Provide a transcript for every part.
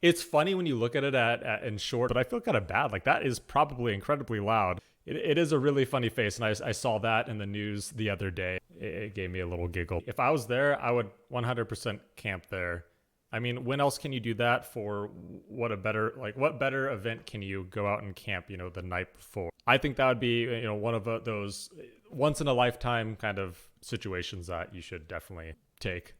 It's funny when you look at it in short, but I feel kind of bad. Like, that is probably incredibly loud. It is a really funny face, and I saw that in the news the other day. It gave me a little giggle. If I was there, I would 100% camp there. I mean, when else can you do that for what better event can you go out and camp, the night before? I think that would be, one of those once in a lifetime kind of situations that you should definitely take.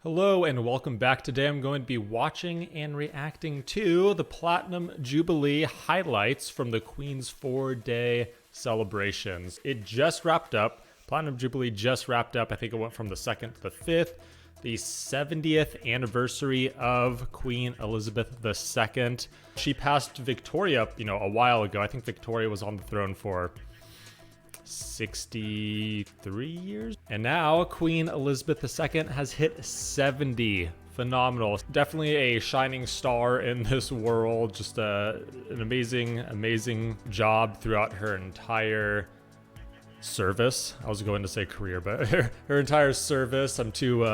Hello and welcome back. Today I'm going to be watching and reacting to the Platinum Jubilee highlights from the Queen's 4-day celebrations. It just wrapped up. Platinum Jubilee just wrapped up. I think it went from the 2nd to the 5th. The 70th anniversary of Queen Elizabeth II. She passed Victoria, a while ago. I think Victoria was on the throne for 63 years. And now Queen Elizabeth II has hit 70. Phenomenal. Definitely a shining star in this world. Just an amazing job throughout her entire service. I was going to say career, but her entire service. I'm too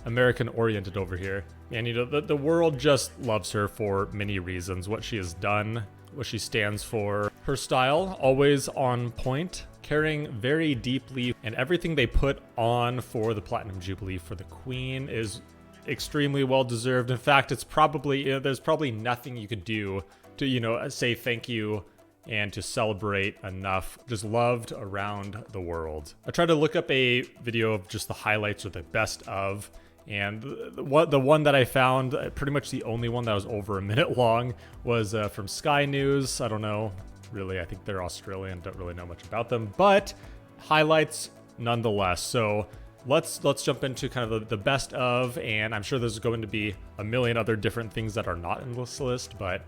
American oriented over here. And the world just loves her for many reasons. What she has done, what she stands for. Her style, always on point, caring very deeply, and everything they put on for the Platinum Jubilee for the Queen is extremely well deserved. In fact, it's probably, there's probably nothing you could do to, say thank you and to celebrate enough. Just loved around the world. I tried to look up a video of just the highlights or the best of, and the one that I found, pretty much the only one that was over a minute long, was from Sky News. I don't know, really, I think they're Australian, don't really know much about them, but highlights nonetheless. So let's jump into kind of the best of, and I'm sure there's going to be a million other different things that are not in this list, but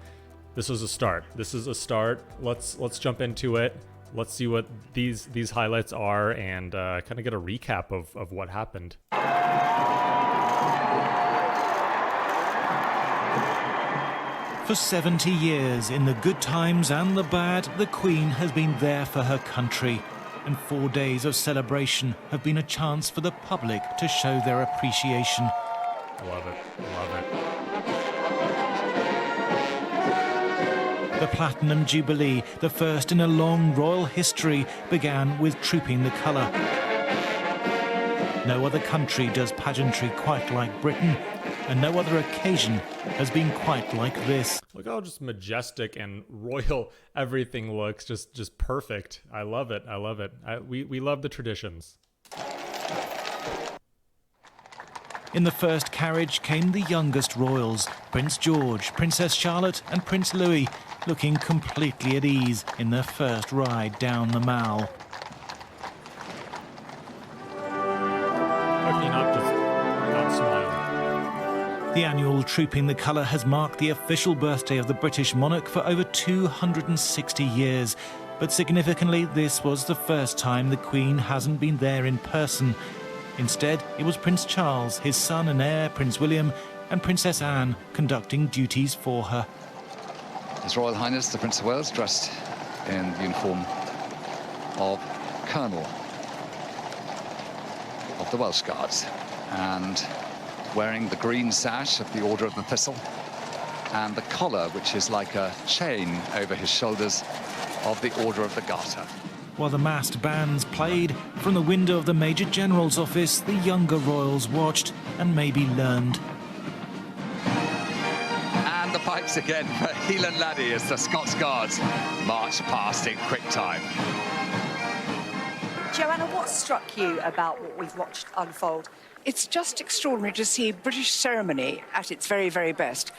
this is a start. This is a start. Let's jump into it. Let's see what these highlights are, and kind of get a recap of what happened. For 70 years, in the good times and the bad, the Queen has been there for her country. And 4 days of celebration have been a chance for the public to show their appreciation. Love it. Love it. The Platinum Jubilee, the first in a long royal history, began with trooping the colour. No other country does pageantry quite like Britain, and no other occasion has been quite like this. Look how just majestic and royal everything looks. Just perfect. I love it. I love it. We love the traditions. In the first carriage came the youngest royals, Prince George, Princess Charlotte and Prince Louis, looking completely at ease in their first ride down the Mall. How can you not smile? The annual Trooping the Colour has marked the official birthday of the British Monarch for over 260 years. But significantly, this was the first time the Queen hasn't been there in person. Instead, it was Prince Charles, his son and heir, Prince William, and Princess Anne conducting duties for her. His Royal Highness the Prince of Wales, dressed in the uniform of Colonel of the Welsh Guards, and wearing the green sash of the Order of the Thistle, and the collar, which is like a chain over his shoulders, of the Order of the Garter. While the massed bands played, from the window of the Major General's office, the younger royals watched and maybe learned. And the pipes again for Heelan Laddie as the Scots Guards march past in quick time. Joanna, what struck you about what we've watched unfold? It's just extraordinary to see British ceremony at its very, very best.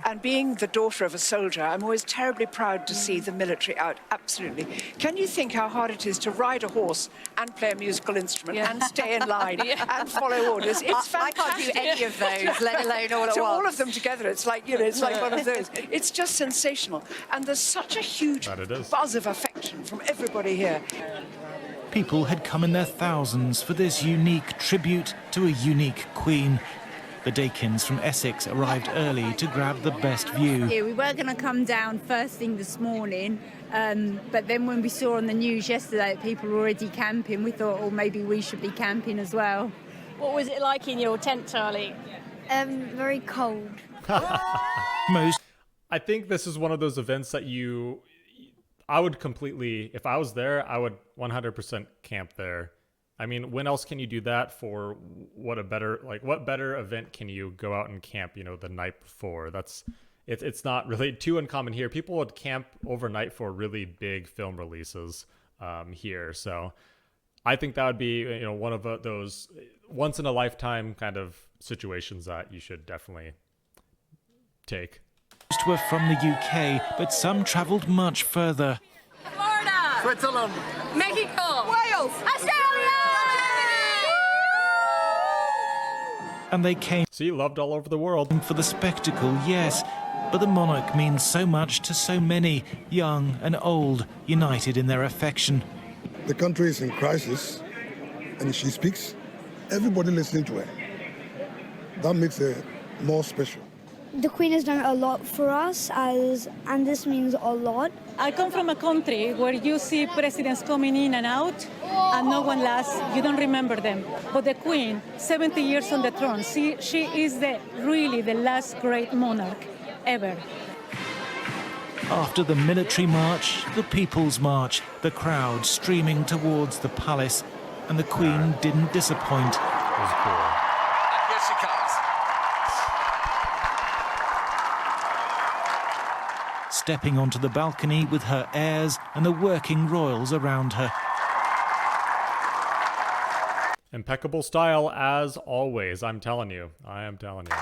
And being the daughter of a soldier, I'm always terribly proud to see the military out, absolutely. Can you think how hard it is to ride a horse and play a musical instrument and stay in line and follow orders? It's fantastic. I can't do any of those, let alone all at once. So all of them together, it's like, it's like one of those. It's just sensational. And there's such a huge buzz of affection from everybody here. People had come in their thousands for this unique tribute to a unique queen. The Dakins from Essex arrived early to grab the best view. Yeah, we were going to come down first thing this morning, but then when we saw on the news yesterday that people were already camping, we thought, oh, maybe we should be camping as well. What was it like in your tent, Charlie? Very cold. Most I think this is one of those events that I would completely, if I was there, I would 100% camp there. I mean, when else can you do that for what better event can you go out and camp, the night before? It's not really too uncommon here. People would camp overnight for really big film releases here. So I think that would be, one of those once in a lifetime kind of situations that you should definitely take. Most were from the UK, but some travelled much further. Florida, Switzerland, Mexico, Wales, Australia. And they came So you loved all over the world. for the spectacle, yes. But the monarch means so much to so many, young and old, united in their affection. The country is in crisis, and she speaks, everybody listening to her. That makes her more special. The Queen has done a lot for us, and this means a lot. I come from a country where you see presidents coming in and out, and no one lasts. You don't remember them. But the Queen, 70 years on the throne, she is really the last great monarch ever. After the military march, the People's March, the crowd streaming towards the palace, and the Queen didn't disappoint. It was cool. And here she comes. Stepping onto the balcony with her heirs and the working royals around her. Impeccable style as always. I'm telling you. I am telling you.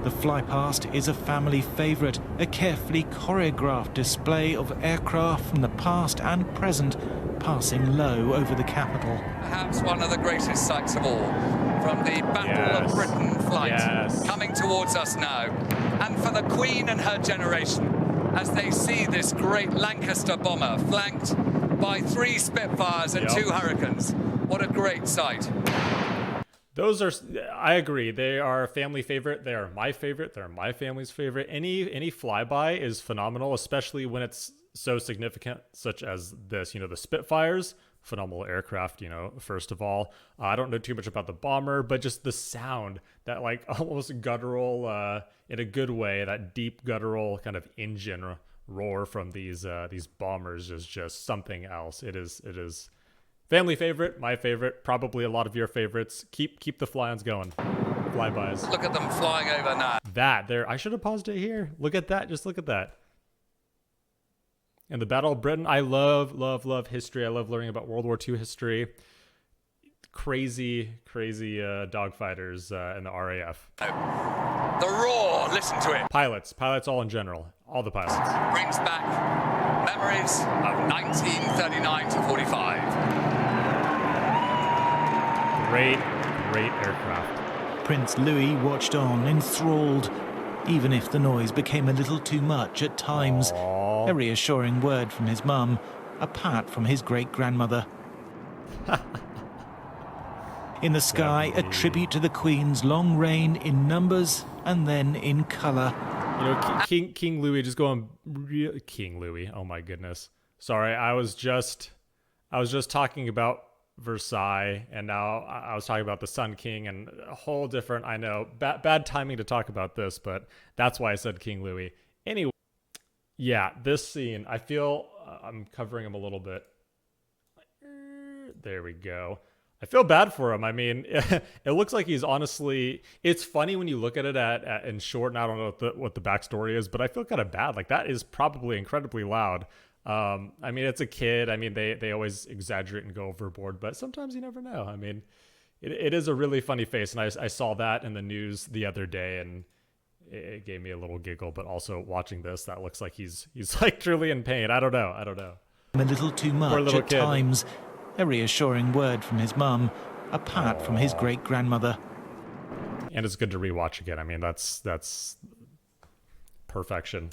The Flypast is a family favourite, a carefully choreographed display of aircraft from the past and present passing low over the capital. Perhaps one of the greatest sights of all, from the Battle of Britain flight, coming towards us now. And for the Queen and her generation, as they see this great Lancaster bomber flanked by 3 Spitfires and 2 Hurricanes. What a great sight. Those are, I agree, they are a family favorite. They are my favorite. They're my family's favorite. Any flyby is phenomenal, especially when it's so significant, such as this. The Spitfires, phenomenal aircraft, first of all. I don't know too much about the bomber, but just the sound, that almost guttural, in a good way, that deep guttural kind of engine roar from these bombers is just something else. It is family favorite, my favorite, probably a lot of your favorites. Keep the fly-ons going. Flybys. Look at them flying over now. That there, I should have paused it here. Look at that. Just look at that. And the Battle of Britain, I love history. I love learning about World War II history. Crazy dogfighters in the RAF. The roar, listen to it. Pilots all in general. All the pilots. Brings back memories of 1939 to 45. Great aircraft. Prince Louis watched on, enthralled, even if the noise became a little too much at times. Aww. A reassuring word from his mum, a pat from his great-grandmother. In the sky, a tribute to the Queen's long reign in numbers and then in colour. King Louis just going King Louis. Oh my goodness. Sorry, I was just talking about Versailles, and now I was talking about the Sun King, and a whole different. I know bad timing to talk about this, but that's why I said King Louis. Anyway, yeah, this scene. I feel I'm covering him a little bit. There we go. I feel bad for him. I mean, it looks like he's honestly. It's funny when you look at it in short, and I don't know what the backstory is, but I feel kind of bad. Like, that is probably incredibly loud. I mean, it's a kid. I mean, they always exaggerate and go overboard, but sometimes you never know. I mean, it is a really funny face, and I saw that in the news the other day, and it gave me a little giggle. But also watching this, that looks like he's like truly in pain. I don't know. A little too much at times. A reassuring word from his mum, a pat from his great-grandmother. And it's good to rewatch again. I mean, that's perfection.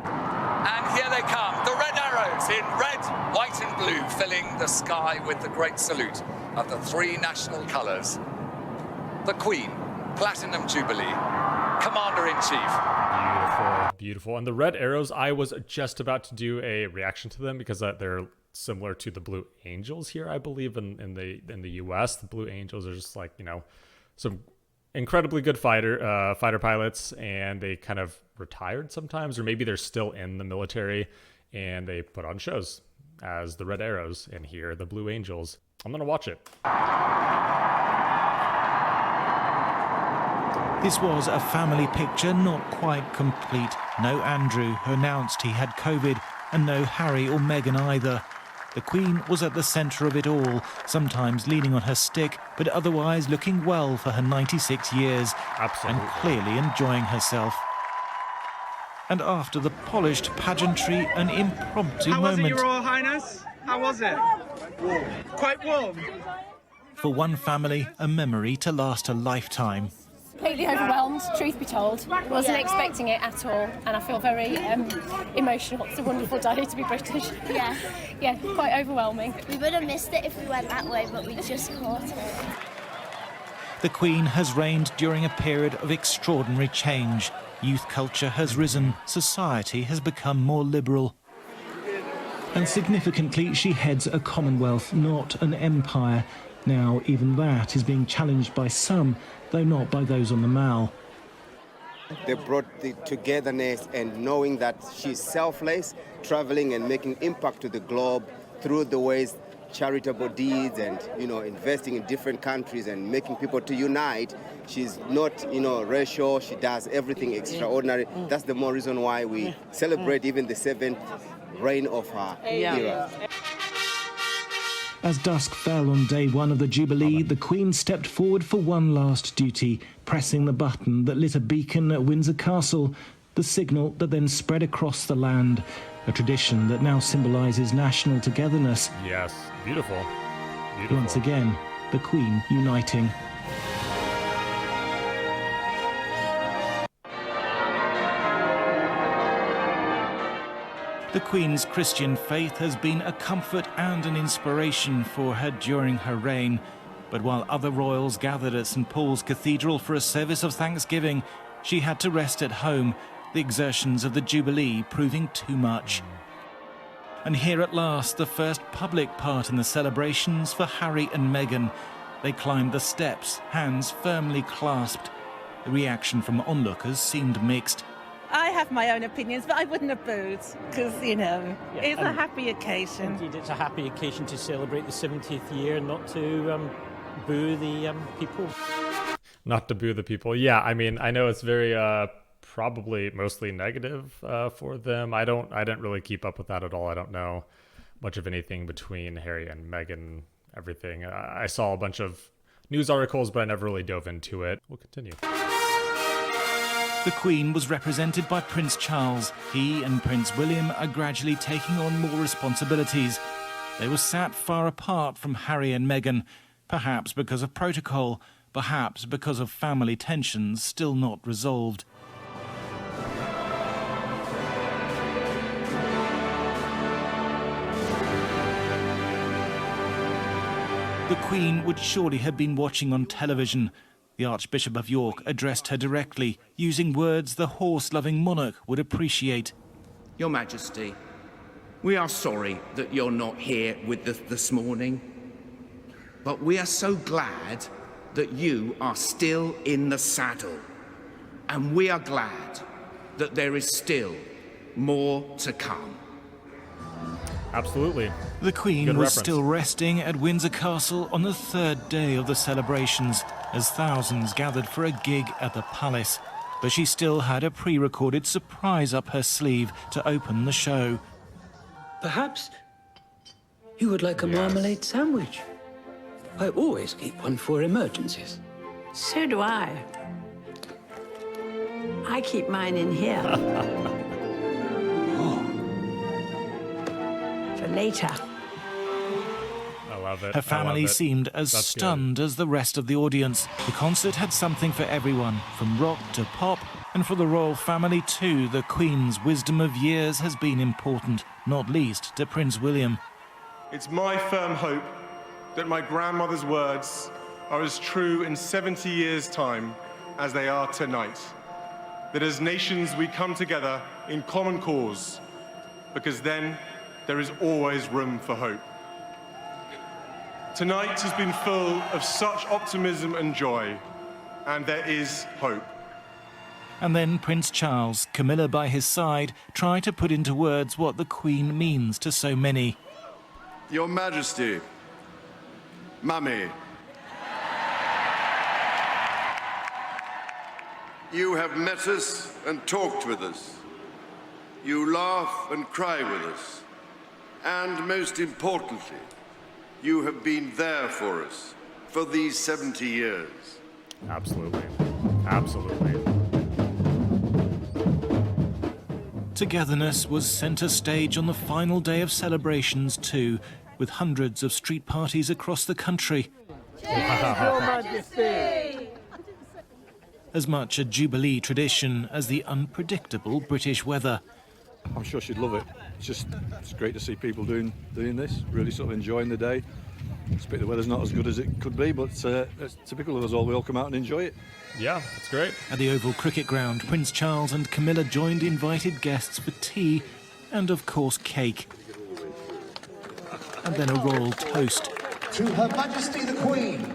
And here they come, the red arrows in red, white and blue, filling the sky with the great salute of the 3 national colours. The Queen, Platinum Jubilee, Commander-in-Chief. Beautiful. And the red arrows, I was just about to do a reaction to them because they're similar to the Blue Angels here, I believe, in the US. The Blue Angels are just like, some incredibly good fighter pilots, and they kind of retired sometimes, or maybe they're still in the military, and they put on shows as the Red Arrows, and here the Blue Angels. I'm gonna watch it. This was a family picture, not quite complete. No Andrew, who announced he had COVID, and no Harry or Meghan either. The Queen was at the centre of it all, sometimes leaning on her stick, but otherwise looking well for her 96 years. Absolutely. And clearly enjoying herself. And after the polished pageantry, an impromptu moment. How was it, Your Royal Highness? How was it? Warm. Quite warm. For one family, a memory to last a lifetime. Completely overwhelmed, truth be told. Wasn't expecting it at all, and I feel very emotional. It's a wonderful day to be British. Yeah. Yeah, quite overwhelming. We would have missed it if we went that way, but we just caught it. The Queen has reigned during a period of extraordinary change. Youth culture has risen, society has become more liberal. And significantly, she heads a Commonwealth, not an empire. Now, even that is being challenged by some, though not by those on the Mall. They brought the togetherness and knowing that she's selfless, traveling and making impact to the globe through the ways, charitable deeds and, investing in different countries and making people to unite. She's not, racial, she does everything extraordinary. That's the more reason why we celebrate even the 7th reign of her era. As dusk fell on day one of the Jubilee, the Queen stepped forward for one last duty, pressing the button that lit a beacon at Windsor Castle, the signal that then spread across the land, a tradition that now symbolises national togetherness. Yes, beautiful. Beautiful. Once again, the Queen uniting. The Queen's Christian faith has been a comfort and an inspiration for her during her reign. But while other royals gathered at St Paul's Cathedral for a service of thanksgiving, she had to rest at home, the exertions of the Jubilee proving too much. And here at last, the first public part in the celebrations for Harry and Meghan. They climbed the steps, hands firmly clasped. The reaction from onlookers seemed mixed. I have my own opinions, but I wouldn't have booed because, it's a happy occasion. Indeed, it's a happy occasion to celebrate the 70th year, not to boo the people. Not to boo the people. Yeah, I mean, I know it's very probably mostly negative for them. I didn't really keep up with that at all. I don't know much of anything between Harry and Meghan, everything. I saw a bunch of news articles, but I never really dove into it. We'll continue. The Queen was represented by Prince Charles. He and Prince William are gradually taking on more responsibilities. They were sat far apart from Harry and Meghan, perhaps because of protocol, perhaps because of family tensions still not resolved. The Queen would surely have been watching on television. The Archbishop of York addressed her directly, using words the horse-loving monarch would appreciate. Your Majesty, we are sorry that you're not here with us this morning, but we are so glad that you are still in the saddle, and we are glad that there is still more to come. Absolutely. The Queen was still resting at Windsor Castle on the third day of the celebrations, as thousands gathered for a gig at the palace. But she still had a pre-recorded surprise up her sleeve to open the show. Perhaps you would like a marmalade sandwich. I always keep one for emergencies. So do I. I keep mine in here. For later. I love it. Her family seemed as stunned as the rest of the audience. The concert had something for everyone, from rock to pop, and for the royal family too. The Queen's wisdom of years has been important, not least to Prince William. It's my firm hope that my grandmother's words are as true in 70 years' time as they are tonight. That as nations we come together in common cause, because then there is always room for hope. Tonight has been full of such optimism and joy, and there is hope. And then Prince Charles, Camilla by his side, try to put into words what the Queen means to so many. Your Majesty, Mummy, you have met us and talked with us. You laugh and cry with us. And most importantly, you have been there for us for these 70 years. Absolutely. Absolutely. Togetherness was centre stage on the final day of celebrations too, with hundreds of street parties across the country. Your Majesty! As much a Jubilee tradition as the unpredictable British weather. I'm sure she'd love it. It's great to see people doing this, really sort of enjoying the day. The weather's not as good as it could be, but it's typical of us all. We all come out and enjoy it. Yeah, it's great. At the Oval Cricket Ground, Prince Charles and Camilla joined invited guests for tea and, of course, cake. And then a royal toast. To Her Majesty the Queen.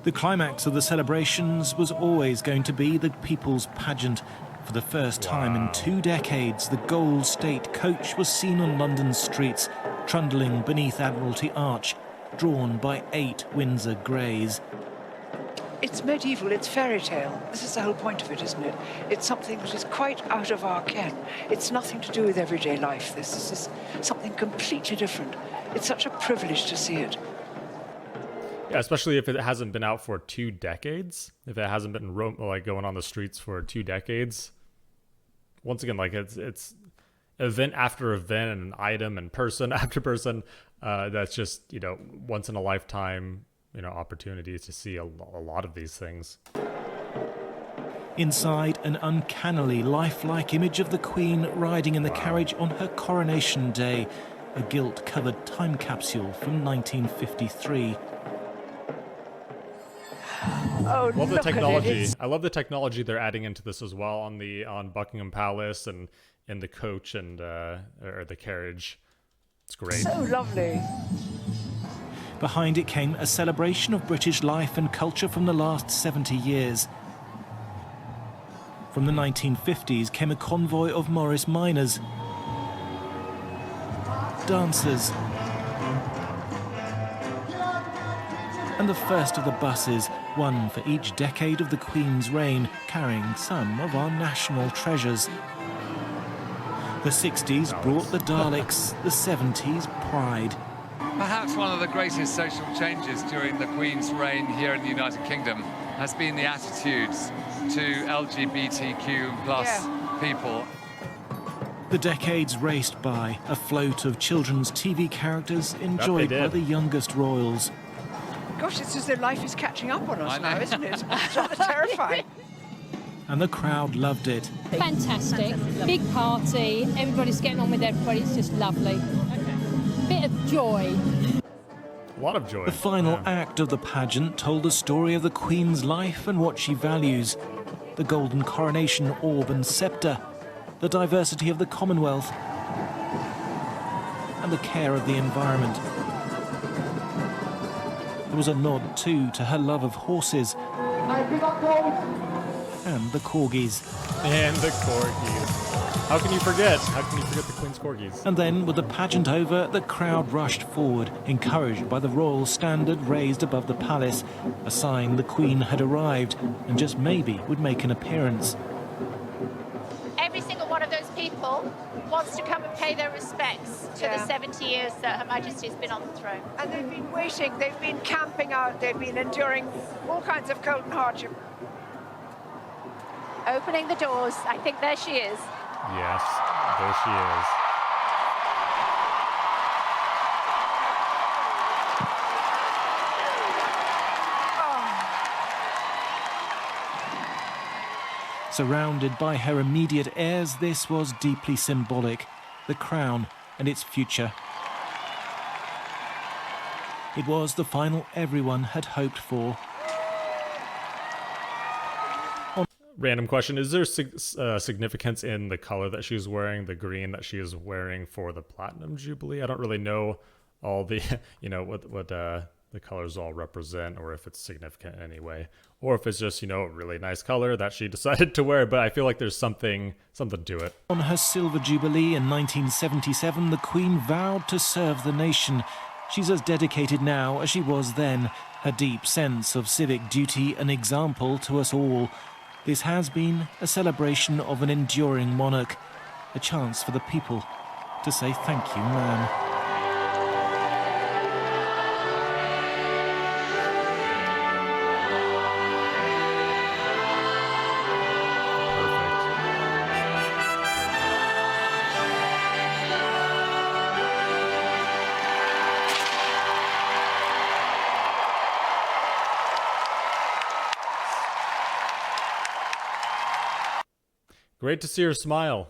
The climax of the celebrations was always going to be the People's Pageant. For the first time in 2 decades, the Gold State Coach was seen on London's streets, trundling beneath Admiralty Arch, drawn by 8 Windsor Greys. It's medieval, it's fairy tale. This is the whole point of it, isn't it? It's something that is quite out of our ken. It's nothing to do with everyday life. This is something completely different. It's such a privilege to see it. Yeah, especially if it hasn't been out for 2 decades. If it hasn't been going on the streets for 2 decades. Once again, like it's event after event and an item and person after person. That's just, once in a lifetime, opportunities to see a lot of these things. Inside, an uncannily lifelike image of the Queen riding in the carriage on her coronation day, a gilt-covered time capsule from 1953. Oh, love the look technology. at it. I love the technology they're adding into this as well on Buckingham Palace and in the coach and or the carriage. It's great. So lovely. Behind it came a celebration of British life and culture from the last 70 years. From the 1950s came a convoy of Morris miners, dancers, and the first of the buses, one for each decade of the Queen's reign, carrying some of our national treasures. The 60s brought the Daleks, the 70s pride. Perhaps one of the greatest social changes during the Queen's reign here in the United Kingdom has been the attitudes to LGBTQ plus people. The decades raced by, a float of children's TV characters enjoyed by the youngest royals. Gosh, it's as though life is catching up on us now, isn't it? It's rather terrifying. And the crowd loved it. Fantastic. Big party. Everybody's getting on with everybody. It's just lovely. Bit of joy. A lot of joy. The final act of the pageant told the story of the Queen's life and what she values. The golden coronation orb and sceptre, the diversity of the Commonwealth, and the care of the environment. There was a nod, too, to her love of horses and the corgis. And the corgis. How can you forget? How can you forget the Queen's corgis? And then, with the pageant over, the crowd rushed forward, encouraged by the royal standard raised above the palace, a sign the Queen had arrived and just maybe would make an appearance. Every single one of those people wants to come and pay their respects to the 70 years that Her Majesty's been on the throne. And they've been waiting, they've been camping out, they've been enduring all kinds of cold and hardship. Opening the doors, I think there she is. Yes, there she is. Surrounded by her immediate heirs, this was deeply symbolic. The crown and its future. It was the final everyone had hoped for. random question. Is there significance in the color that she's wearing, the green that she is wearing for the Platinum Jubilee? I don't really know all the, you know, what the colors all represent, or if it's significant in any way, or if it's just, you know, a really nice color that she decided to wear, but I feel like there's something to it. On her Silver Jubilee in 1977, the Queen vowed to serve the nation. She's as dedicated now as she was then, her deep sense of civic duty an example to us all. This has been a celebration of an enduring monarch, a chance for the people to say thank you, ma'am. Great to see her smile.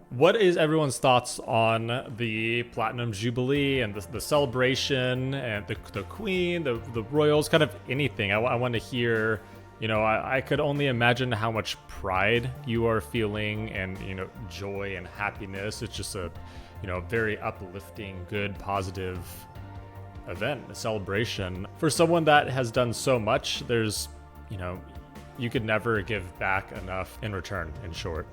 What is everyone's thoughts on the Platinum Jubilee and the celebration and the Queen, the royals, kind of anything? I want to hear, you know, I could only imagine how much pride you are feeling and, you know, joy and happiness. It's just a, you know, very uplifting, good, positive event, a celebration. For someone that has done so much, there's, you know, you could never give back enough in return, in short.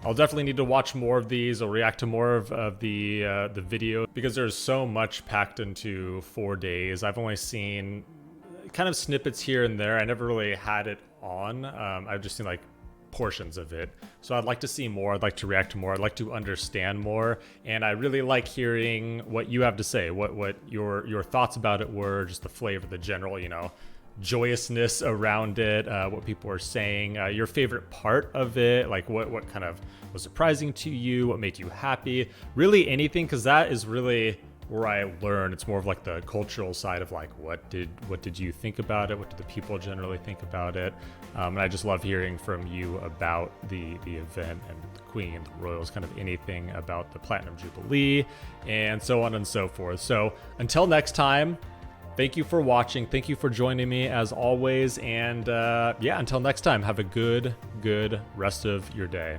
I'll definitely need to watch more of these or react to more of the video, because there's so much packed into 4 days. I've only seen kind of snippets here and there. I never really had it on. I've just seen like portions of it. So I'd like to see more. I'd like to react to more. I'd like to understand more. And I really like hearing what you have to say, what your thoughts about it were, just the flavor, the general, you know, joyousness around it, what people are saying, your favorite part of it, like what kind of was surprising to you, what made you happy, really anything, because that is really where I learn. It's more of like the cultural side of like what did you think about it, what did the people generally think about it, and I just love hearing from you about the event and the Queen, the royals, kind of anything about the Platinum Jubilee and so on and so forth. So until next time, thank you for watching. Thank you for joining me as always. And yeah, until next time, have a good rest of your day.